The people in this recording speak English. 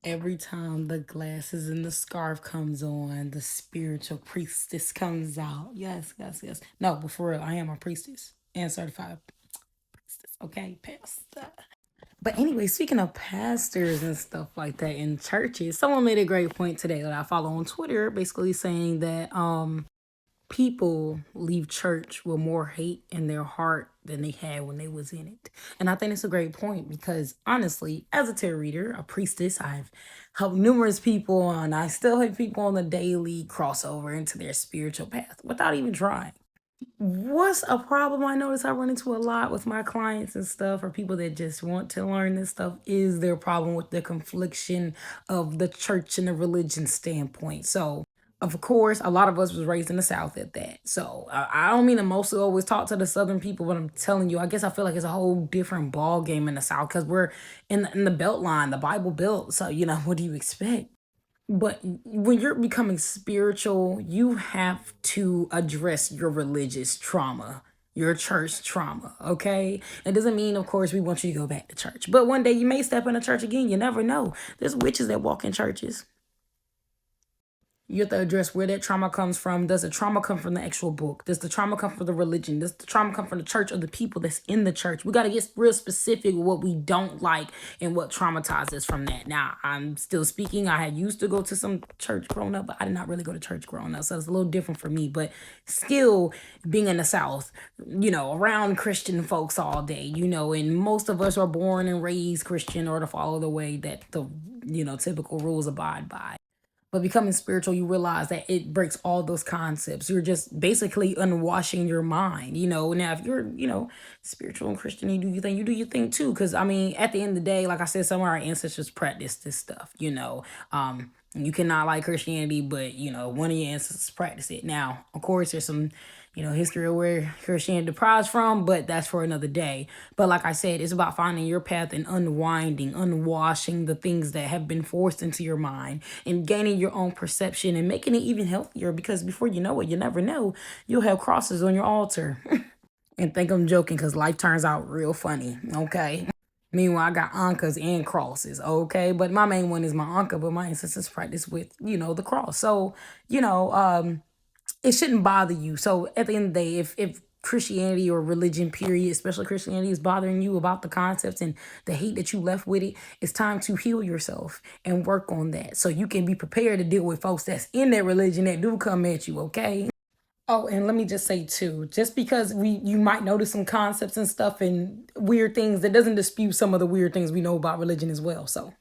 Every time the glasses and the scarf comes on, the spiritual priestess comes out. Yes, yes, yes. No, but for real, I am a priestess and certified priestess. Okay, pastor. But anyway, speaking of pastors and stuff like that in churches, someone made a great point today that I follow on Twitter, basically saying that people leave church with more hate in their heart than they had when they was in it. And I think it's a great point because honestly, as a tarot reader, a priestess, I've helped numerous people and I still help people on the daily crossover into their spiritual path without even trying. What's a problem I notice I run into a lot with my clients and stuff, or people that just want to learn this stuff, is their problem with the confliction of the church and the religion standpoint. So, of course, a lot of us was raised in the South at that. So, I don't mean to mostly always talk to the Southern people, but I'm telling you, I guess I feel like it's a whole different ball game in the South because we're in the belt line, the Bible belt. So, what do you expect? But when you're becoming spiritual, you have to address your religious trauma, your church trauma, okay? It doesn't mean, of course, we want you to go back to church. But one day you may step in a church again. You never know. There's witches that walk in churches. You have to address where that trauma comes from. Does the trauma come from the actual book? Does the trauma come from the religion? Does the trauma come from the church or the people that's in the church? We got to get real specific with what we don't like and what traumatizes us from that. Now, I'm still speaking. I had used to go to some church growing up, but I did not really go to church growing up. So it's a little different for me. But still being in the South, around Christian folks all day, and most of us are born and raised Christian or to follow the way that the, typical rules abide by. But becoming spiritual, you realize that it breaks all those concepts. You're just basically unwashing your mind. Now if you're, spiritual and Christian, you do your thing too. Cause I mean, at the end of the day, like I said, some of our ancestors practiced this stuff. You cannot like Christianity, but one of your ancestors practiced it. Now, of course, there's some history of where Christianity deprives from, but that's for another day. But like I said, it's about finding your path and unwinding, unwashing the things that have been forced into your mind and gaining your own perception and making it even healthier because before you know it, you never know, you'll have crosses on your altar. And think I'm joking because life turns out real funny, okay? Meanwhile, I got ankas and crosses, okay? But my main one is my anka, but my ancestors practice with, the cross. So, it shouldn't bother you. So at the end of the day, if Christianity or religion, period, especially Christianity, is bothering you about the concepts and the hate that you left with it, it's time to heal yourself and work on that so you can be prepared to deal with folks that's in that religion that do come at you, okay? Oh, and let me just say too, just because you might notice some concepts and stuff and weird things, that doesn't dispute some of the weird things we know about religion as well. So